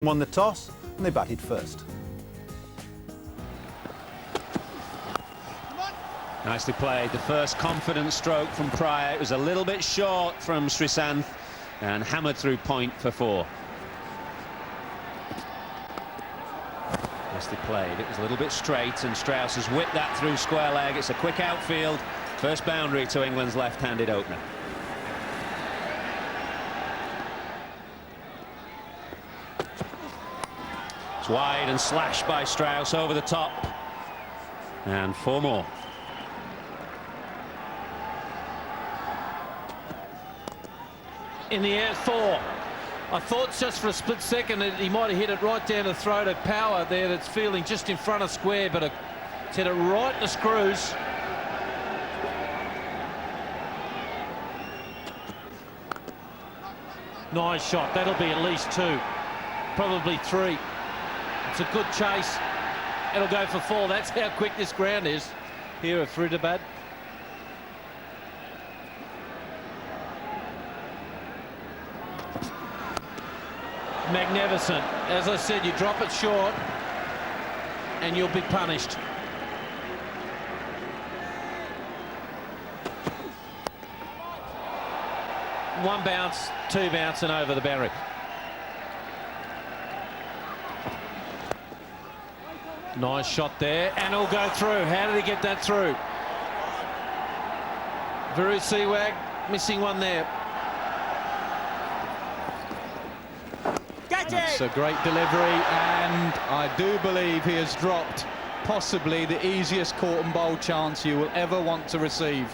won the toss and they batted first. Nicely played. The first confident stroke from Pryor. It was a little bit short from Srisanth and hammered through point for 4. Nicely played. It was a little bit straight and Strauss has whipped that through square leg. It's a quick outfield. First boundary to England's left-handed opener. It's wide and slashed by Strauss over the top. And 4 more. In the air, 4. I thought just for a split second that he might have hit it right down the throat of Power there, that's feeling just in front of square, but it's hit it right in the screws. Nice shot. That'll be at least 2, probably 3. It's a good chase. It'll go for 4. That's how quick this ground is here at Faridabad. Magnificent. As I said, you drop it short and you'll be punished. One bounce, 2 bounce and over the boundary. Nice shot there, and it'll go through. How did he get that through? Viru Sewag missing one there. It's a great delivery, and I do believe he has dropped possibly the easiest caught and bowled chance you will ever want to receive.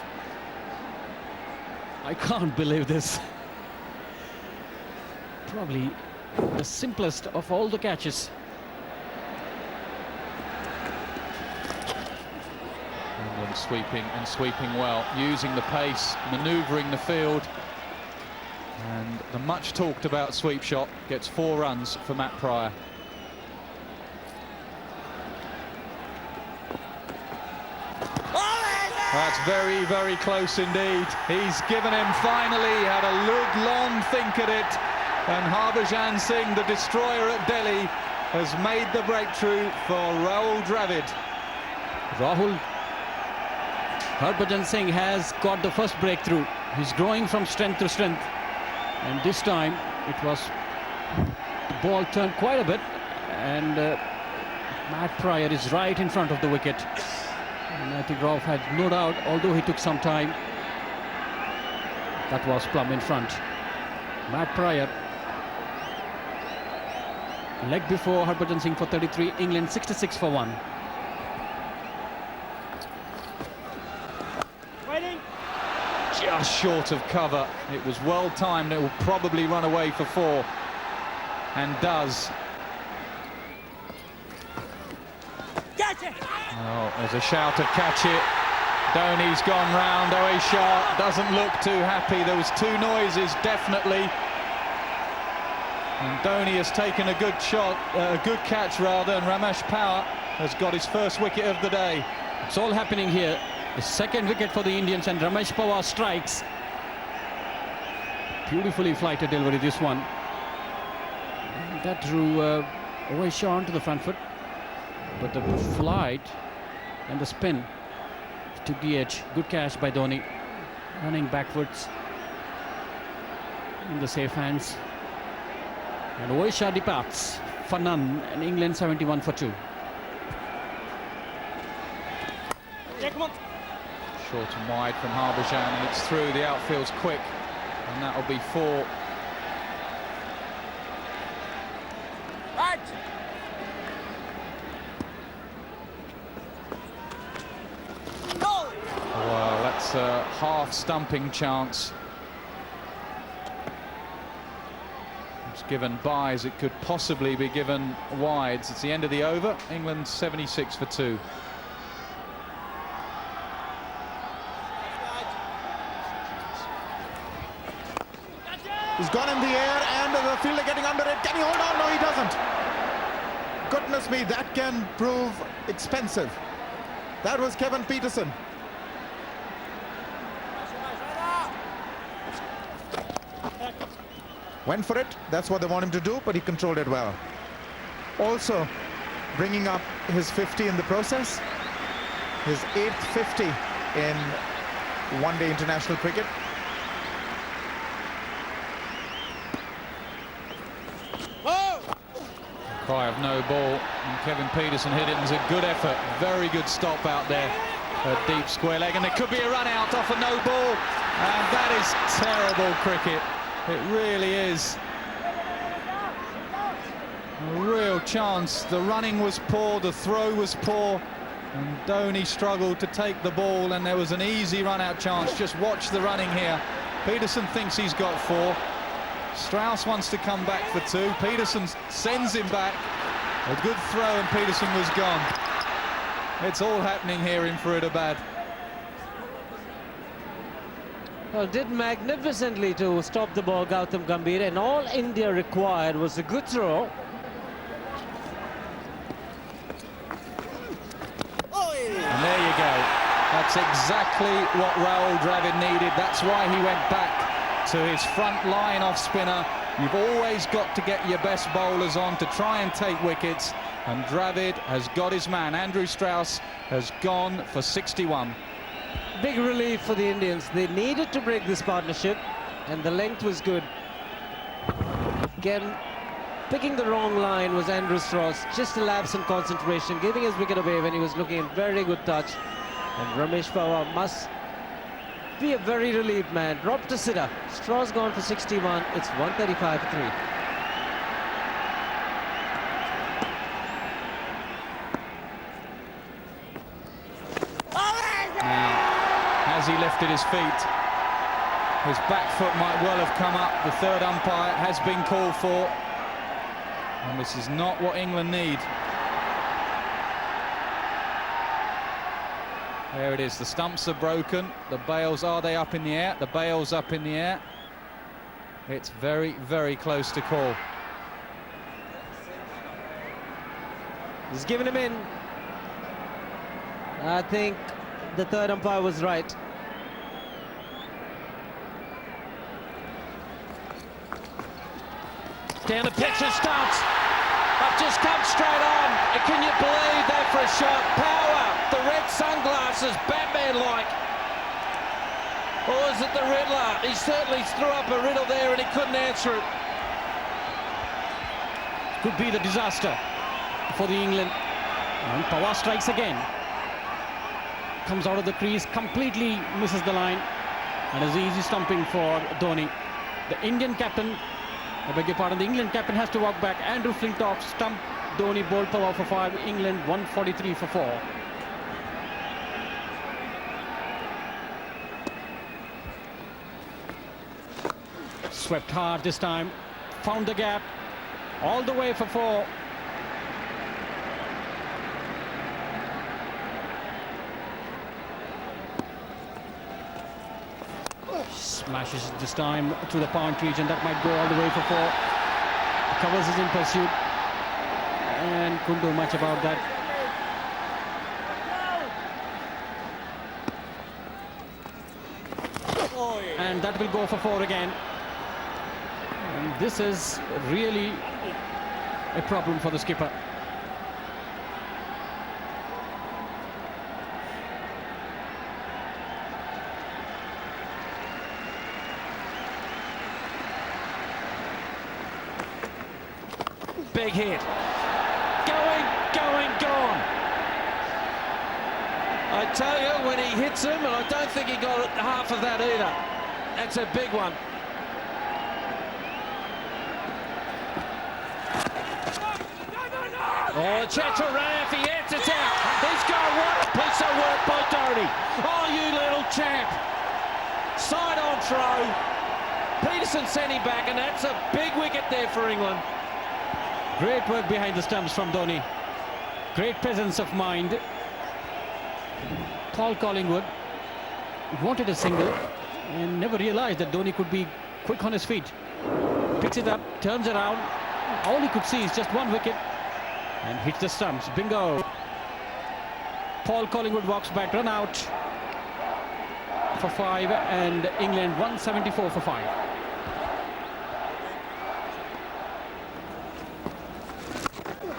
I can't believe this. Probably the simplest of all the catches. England sweeping well, using the pace, manoeuvring the field. And the much talked about sweep shot gets 4 runs for Matt Pryor. That's very, very close indeed. He's given him finally, had a good long think at it. And Harbhajan Singh, the destroyer at Delhi, has made the breakthrough for Rahul Dravid. Rahul, Harbhajan Singh has got the first breakthrough. He's growing from strength to strength. And this time it was, the ball turned quite a bit, and Matt Pryor is right in front of the wicket. And I think Rauf had no doubt, although he took some time. That was plumb in front. Matt Pryor, leg before Harbhajan Singh for 33, England 66 for 1. Just short of cover. It was well timed. It will probably run away for 4, and does. Catch it! Oh, there's a shout of catch it. Dhoni's gone round. Shah doesn't look too happy. There was 2 noises, definitely. And Dhoni has taken a good shot, a good catch rather, and Ramesh Power has got his first wicket of the day. It's all happening here. The second wicket for the Indians, and Ramesh Pawar strikes. Beautifully flighted delivery, this one. And that drew Shah onto the front foot. But the flight and the spin took the edge. Good catch by Dhoni. Running backwards in the safe hands. And Shah departs for none, and England 71 for 2. Yeah, come on. Short and wide from Harbhajan, and it's through. The outfield's quick, and that'll be 4. Right. Go. Well, that's a half stumping chance. It's given byes. It could possibly be given wides. It's the end of the over. England 76 for 2. He's gone in the air and the fielder getting under it. Can he hold on? No, he doesn't. Goodness me, that can prove expensive. That was Kevin Peterson. Went for it. That's what they want him to do, but he controlled it well. Also bringing up his 50 in the process, his 8th 50 in one-day international cricket. Cry of no ball, and Kevin Peterson hit it, and it's a good effort. Very good stop out there at deep square leg, and there could be a run out off a no ball, and that is terrible cricket. It really is. A real chance. The running was poor, the throw was poor, and Dhoni struggled to take the ball, and there was an easy run-out chance. Just watch the running here. Peterson thinks he's got 4. Strauss wants to come back for 2. Peterson sends him back. A good throw, and Peterson was gone. It's all happening here in Faridabad. Well, did magnificently to stop the ball, Gautam Gambhir, and all India required was a good throw. And there you go. That's exactly what Rahul Dravid needed. That's why he went back to his front line off spinner. You've always got to get your best bowlers on to try and take wickets, and Dravid has got his man. Andrew Strauss has gone for 61. Big relief for the Indians. They needed to break this partnership, and the length was good. Again, picking the wrong line was Andrew Strauss. Just a lapse in concentration, giving his wicket away when he was looking in very good touch. And Ramesh Pawar must be a very relieved man. Dropped to sitter. Strauss gone for 61. It's 135 for 3. Now, has he lifted his feet? His back foot might well have come up. The third umpire has been called for. And this is not what England need. There it is. The stumps are broken. The bails, are they up in the air? The bails up in the air. It's very, very close to call. He's given him in. I think the third umpire was right. Down the pitch and starts. I've just come straight on. And can you believe that for a shot? Power, the red sunglasses, Batman-like. Or is it the Riddler? He certainly threw up a riddle there and he couldn't answer it. Could be the disaster for the England. And Pawar strikes again. Comes out of the crease, completely misses the line, and is easy stumping for Dhoni. The Indian captain, I beg your pardon, the England captain has to walk back. Andrew Flintoff stumped Dhoni, bowled Pawar for 5. England 143 for 4. Swept hard this time, found the gap, all the way for 4. Smashes this time through the point region. That might go all the way for 4. Covers is in pursuit and couldn't do much about that. And that will go for 4 again. And this is really a problem for the skipper. Big hit. Going, gone. I tell you, when he hits him, and I don't think he got half of that either. That's a big one. Oh, Chaturaf, he answers out. He's got what a piece of work by Dhoni. Oh, you little champ. Side on throw. Peterson sent him back, and that's a big wicket there for England. Great work behind the stumps from Dhoni. Great presence of mind. Paul Collingwood wanted a single and never realized that Dhoni could be quick on his feet. Picks it up, turns around. All he could see is just 1 wicket and hits the stumps. Bingo. Paul Collingwood walks back, run out for 5, and England 174 for 5.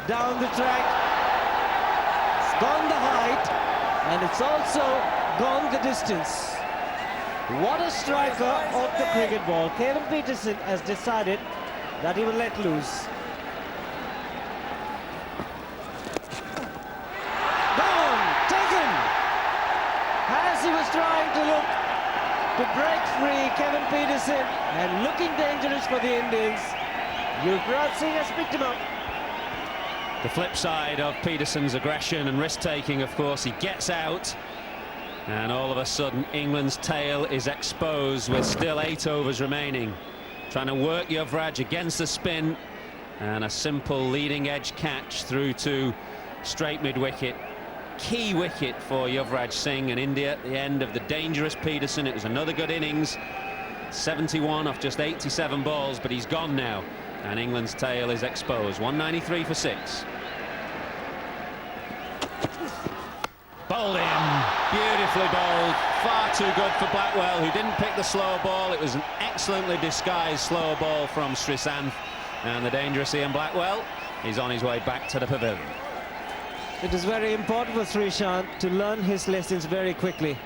down the track. It's gone the height, and it's also gone the distance. What a striker of the cricket ball. Kevin Peterson has decided that he will let loose. Gone, taken. As he was trying to look to break free, Kevin Peterson, and looking dangerous for the Indians, Yuvraj Singh has picked him up. The flip side of Peterson's aggression and risk-taking, of course, he gets out, and all of a sudden England's tail is exposed with still 8 overs remaining. Trying to work Yuvraj against the spin, and a simple leading edge catch through to straight mid-wicket. Key wicket for Yuvraj Singh and India at the end of the dangerous Peterson. It was another good innings, 71 off just 87 balls, but he's gone now, and England's tail is exposed. 193 for 6. Bowled in, beautifully bowled, far too good for Blackwell, who didn't pick the slower ball. It was an excellently disguised slower ball from Srisanth, and the dangerous Ian Blackwell is on his way back to the pavilion. It is very important for Srisanth to learn his lessons very quickly.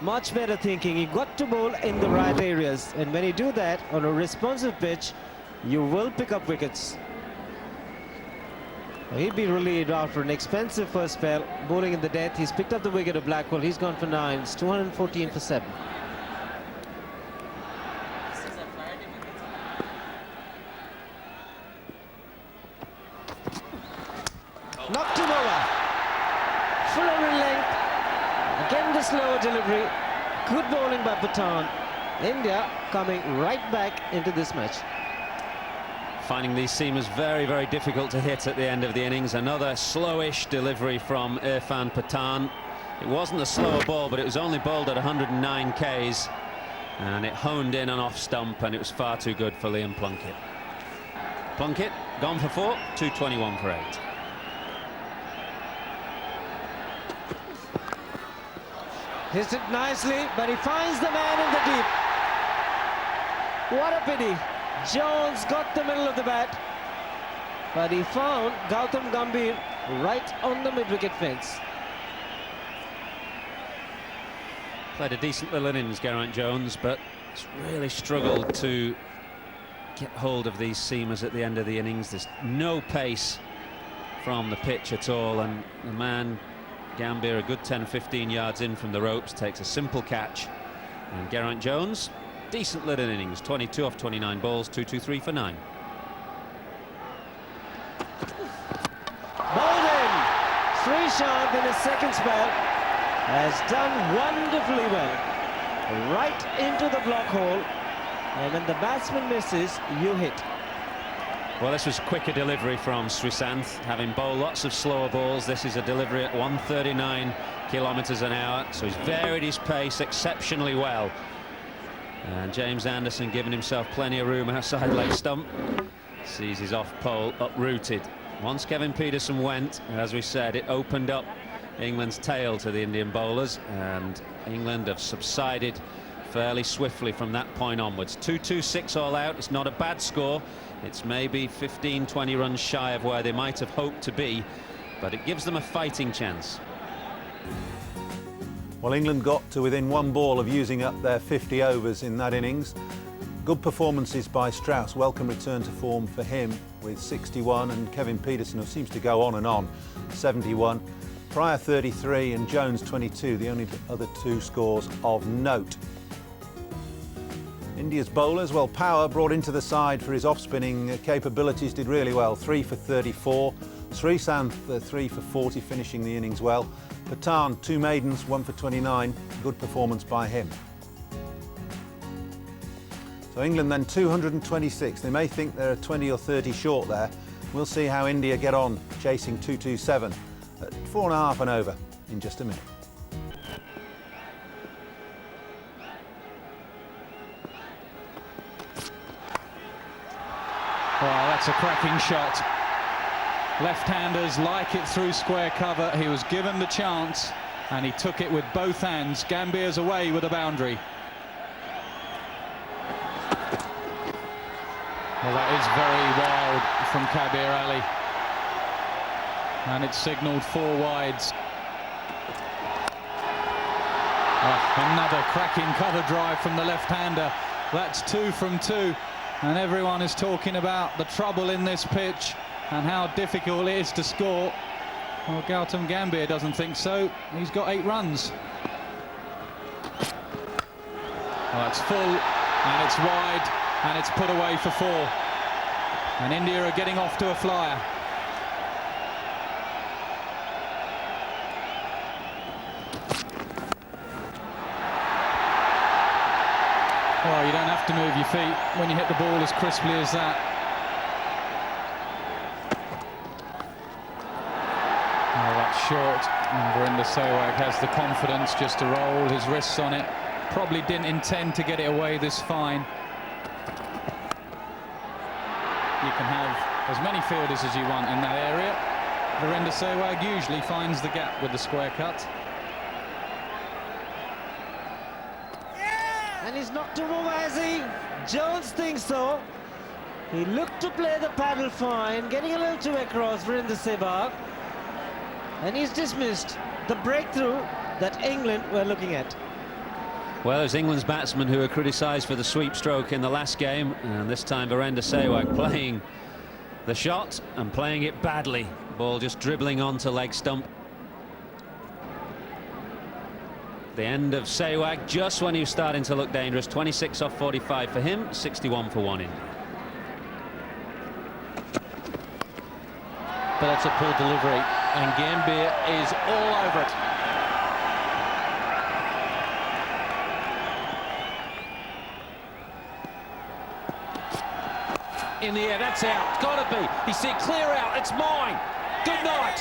Much better thinking. He got to bowl in the right areas, and when you do that on a responsive pitch, you will pick up wickets. He'll be relieved after an expensive first spell, bowling in the death. He's picked up the wicket of Blackwell. He's gone for 9. It's 214 for 7. Knocked him over. Fuller in length. Again the slower delivery. Good bowling by Pathan. India coming right back into this match. Finding these seamers very, very difficult to hit at the end of the innings. Another slowish delivery from Irfan Pathan. It wasn't a slower ball, but it was only bowled at 109 Ks, and it honed in and off stump, and it was far too good for Liam Plunkett. Plunkett gone for 4, 221 for 8. Hits it nicely, but he finds the man in the deep. What a pity. Jones got the middle of the bat, but he found Gautam Gambhir right on the mid-wicket fence. Played a decent little innings, Geraint Jones, but it's really struggled to get hold of these seamers at the end of the innings. There's no pace from the pitch at all, and the man Gambhir, a good 10-15 yards in from the ropes, takes a simple catch, and Geraint Jones, decent little innings, 22 off 29 balls, 223 for 9. Bowled in. Srisanth in his second spell has done wonderfully well. Right into the block hole, and when the batsman misses, you hit. Well, this was quicker delivery from Srisanth, having bowled lots of slower balls. This is a delivery at 139 kilometres an hour, so he's varied his pace exceptionally well. And James Anderson, giving himself plenty of room outside leg stump, sees his off pole uprooted. Once Kevin Peterson went, as we said, it opened up England's tail to the Indian bowlers, and England have subsided fairly swiftly from that point onwards. 226 all out. It's not a bad score. It's maybe 15-20 runs shy of where they might have hoped to be, but it gives them a fighting chance. Well, England got to within 1 ball of using up their 50 overs in that innings. Good performances by Strauss, welcome return to form for him with 61, and Kevin Peterson, who seems to go on, 71. Pryor 33 and Jones 22, the only other 2 scores of note. India's bowlers, well, Power brought into the side for his off-spinning capabilities, did really well, 3 for 34. Srisanth 3 for 40, finishing the innings well. Pathan, 2 maidens, 1 for 29, good performance by him. So England then 226, they may think they're 20 or 30 short there. We'll see how India get on, chasing 227 at 4.5 and over in just a minute. Wow, that's a cracking shot. Left-handers like it through square cover. He was given the chance and he took it with both hands. Gambhir's away with a boundary. Well, that is very wild from Kabir Ali. And it's signalled 4 wides. Another cracking cover drive from the left-hander. That's 2 from 2. And everyone is talking about the trouble in this pitch and how difficult it is to score. Well, Gautam Gambhir doesn't think so. He's got 8 runs. Well, that's full, and it's wide, and it's put away for 4. And India are getting off to a flyer. Well, you don't have to move your feet when you hit the ball as crisply as that. Oh, that's short. And Virender Sehwag has the confidence just to roll his wrists on it. Probably didn't intend to get it away this fine. You can have as many fielders as you want in that area. Virender Sehwag usually finds the gap with the square cut. And he's not to move, has he? Jones thinks so. He looked to play the paddle fine, getting a little too across for Virender Sehwag. And he's dismissed the breakthrough that England were looking at. Well, there's England's batsmen who were criticised for the sweep stroke in the last game, and this time Virender Sehwag playing the shot and playing it badly. Ball just dribbling onto leg stump. The end of Sehwag just when he was starting to look dangerous. 26 off 45 for him, 61 for 1 India. But that's a poor delivery, and Gambhir is all over it. In the air, that's out. It's got to be. He said, clear out. It's mine. Good night.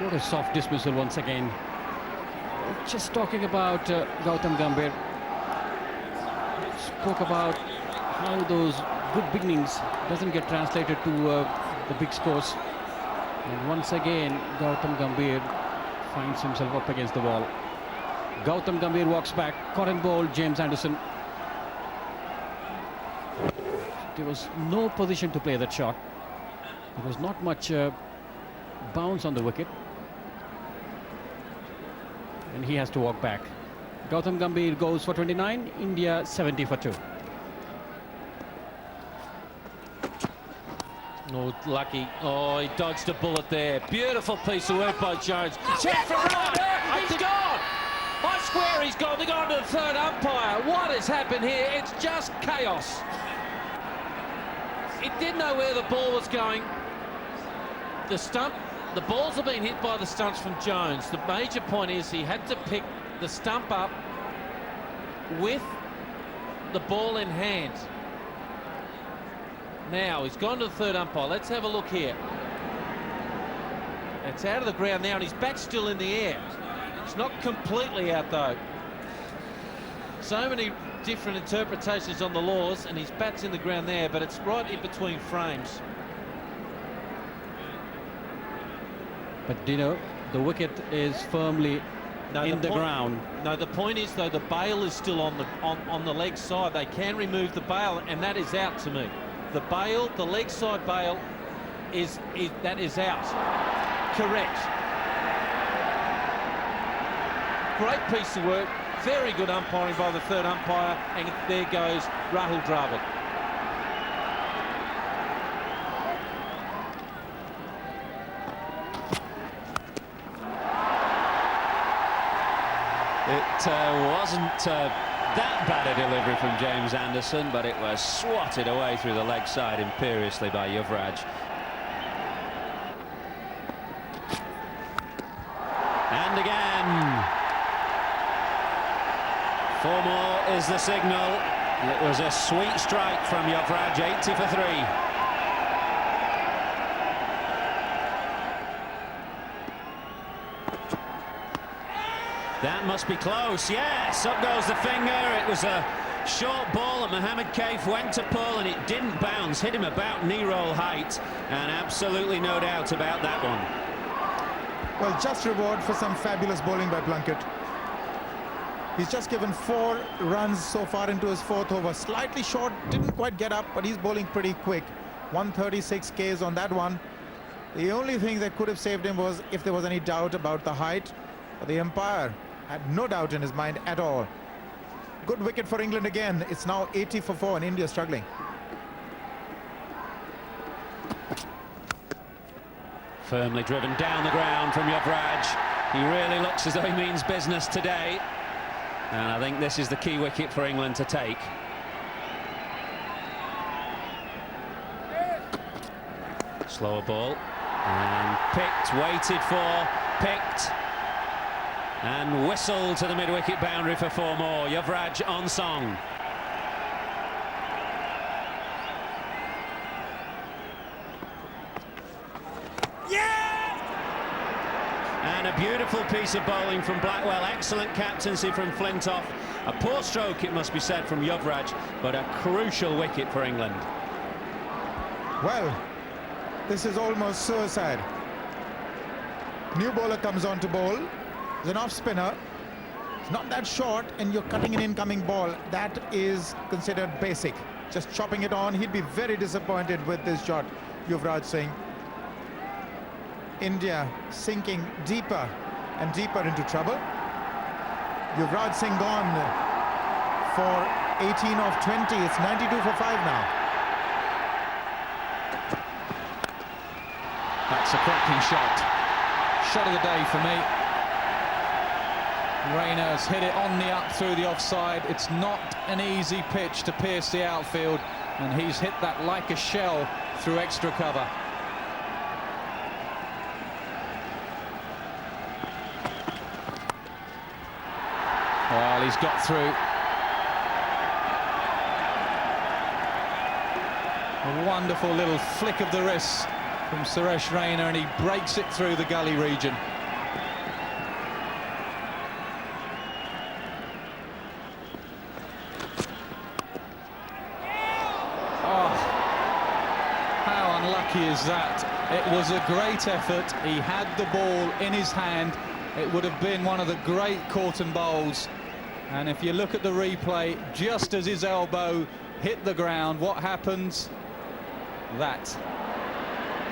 What a soft dismissal once again. Just talking about Gautam Gambhir. Spoke about how those good beginnings doesn't get translated to the big scores. And once again, Gautam Gambhir finds himself up against the wall. Gautam Gambhir walks back. Caught and bowled James Anderson. There was no position to play that shot. There was not much bounce on the wicket. And he has to walk back. Gautam Gambhir goes for 29, India 70 for 2. Oh, lucky. Oh, he dodged a bullet there. Beautiful piece of work by Jones. Check for run. He's gone. I swear he's gone. They've gone to the third umpire. What has happened here? It's just chaos. He didn't know where the ball was going. The stump, the balls have been hit by the stumps from Jones. The major point is he had to pick the stump up with the ball in hand. Now he's gone to the third umpire. Let's have a look here. It's out of the ground now, and his bat's still in the air. It's not completely out though. So many different interpretations on the laws, and his bat's in the ground there, but it's right in between frames. But Dino, the wicket is firmly in the ground. No, the point is though, the bail is still on the leg side. They can remove the bail, and that is out to me. The bail, the leg side bail, is out. Correct. Great piece of work. Very good umpiring by the third umpire, and there goes Rahul Dravid. It wasn't that bad a delivery from James Anderson, but it was swatted away through the leg side imperiously by Yovraj. And again. 4 more is the signal. It was a sweet strike from Yovraj, 80 for 3. That must be close. Yes, up goes the finger. It was a short ball that Mohammed Kaif went to pull, and it didn't bounce. Hit him about knee roll height, and absolutely no doubt about that one. Well, just reward for some fabulous bowling by Plunkett. He's just given 4 runs so far into his 4th over. Slightly short, didn't quite get up, but he's bowling pretty quick. 136 Ks on that one. The only thing that could have saved him was if there was any doubt about the height. But the umpire had no doubt in his mind at all. Good wicket for England again. It's now 80 for 4 and India struggling. Firmly driven down the ground from Yovraj. He really looks as though he means business today. And I think this is the key wicket for England to take. Slower ball. And picked, waited for, picked. And whistled to the mid-wicket boundary for 4 more. Yovraj on song. And a beautiful piece of bowling from Blackwell. Excellent captaincy from Flintoff. A poor stroke, it must be said, from Yovraj, but a crucial wicket for England. Well, this is almost suicide. New bowler comes on to bowl. He's an off spinner. It's not that short, and you're cutting an incoming ball. That is considered basic. Just chopping it on. He'd be very disappointed with this shot, Yuvraj Singh. India sinking deeper and deeper into trouble. Yuvraj Singh gone for 18 of 20. It's 92 for 5 now. That's a cracking shot. Shot of the day for me. Rayner's hit it on the up through the offside. It's not an easy pitch to pierce the outfield, and he's hit that like a shell through extra cover. Well, he's got through. A wonderful little flick of the wrist from Suresh Rayner, and he breaks it through the gully region. Oh, how unlucky is that? It was a great effort. He had the ball in his hand. It would have been one of the great Corton bowls. And if you look at the replay, just as his elbow hit the ground, what happens? That.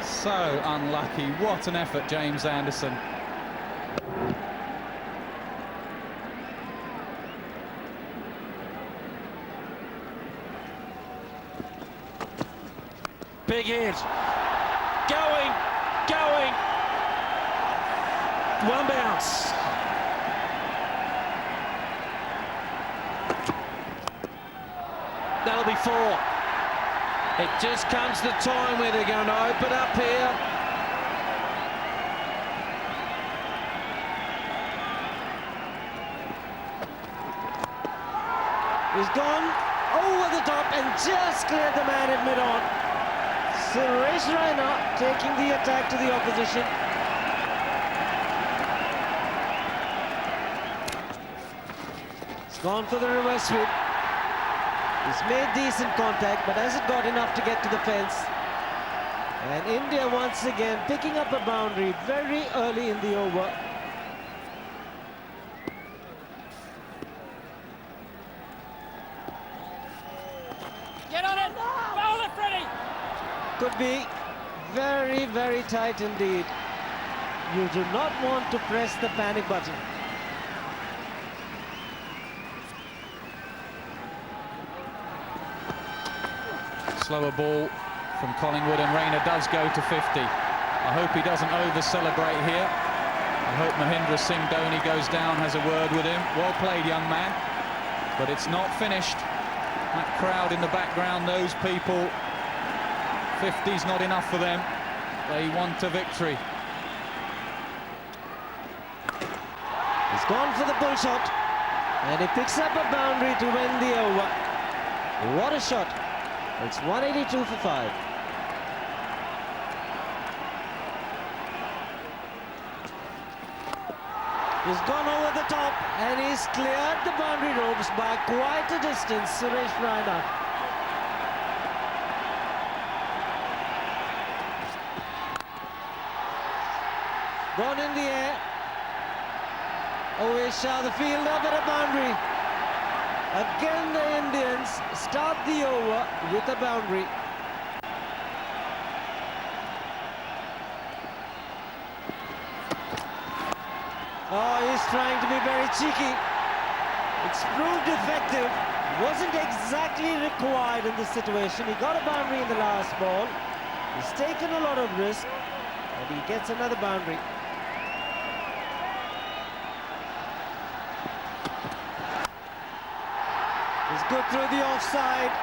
So unlucky. What an effort, James Anderson. Big hit. Going. One bounce. That'll be 4. It just comes the time where they're going to open up here. He's gone over the top and just cleared the man at mid-on. Suresh Raina taking the attack to the opposition. He's gone for the reverse sweep. He's made decent contact, but hasn't got enough to get to the fence. And India once again picking up a boundary very early in the over. Get on it! Bowl it, Freddie! Could be very, very tight indeed. You do not want to press the panic button. Slower ball from Collingwood, and Rayner does go to 50. I hope he doesn't over-celebrate here. I hope Mahendra Singh Dhoni goes down, has a word with him. Well played, young man. But it's not finished. That crowd in the background, those people, 50's not enough for them. They want a victory. He's gone for the pull shot, and he picks up a boundary to win the over. What a shot. It's 182 for 5. He's gone over the top, and he's cleared the boundary ropes by quite a distance, Suresh Raina. Gone in the air. Always Shah, the fielder, but a boundary. Again, the Indians start the over with a boundary. Oh, he's trying to be very cheeky. It's proved effective. Wasn't exactly required in this situation. He got a boundary in the last ball. He's taken a lot of risk, and he gets another boundary. He's good through the offside.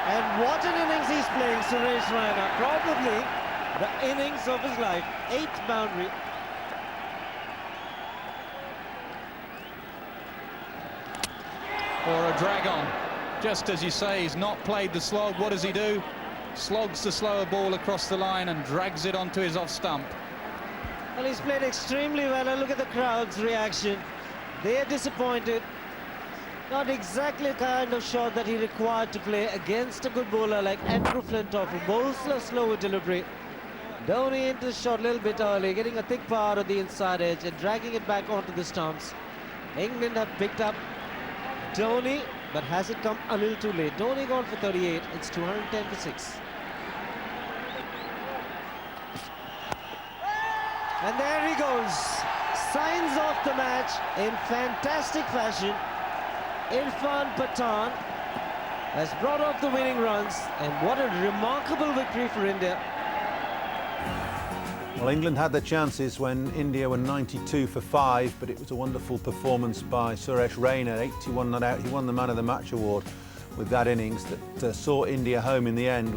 And what an innings he's playing, Suresh Raina. Probably the innings of his life. 8th boundary. Or a drag on. Just as you say, he's not played the slog. What does he do? Slogs the slower ball across the line and drags it onto his off stump. Well, he's played extremely well, and look at the crowd's reaction. They're disappointed. Not exactly the kind of shot that he required to play against a good bowler like Andrew Flintoff, who bowls a slower delivery. Dhoni into the shot a little bit early, getting a thick power on the inside edge and dragging it back onto the stumps. England have picked up Dhoni, but has it come a little too late? Dhoni gone for 38. It's 210 for 6. And there he goes. Signs off the match in fantastic fashion. Irfan Pathan has brought off the winning runs, and what a remarkable victory for India. Well, England had their chances when India were 92 for 5, but it was a wonderful performance by Suresh Raina, 81 not out. He won the Man of the Match award with that innings that saw India home in the end.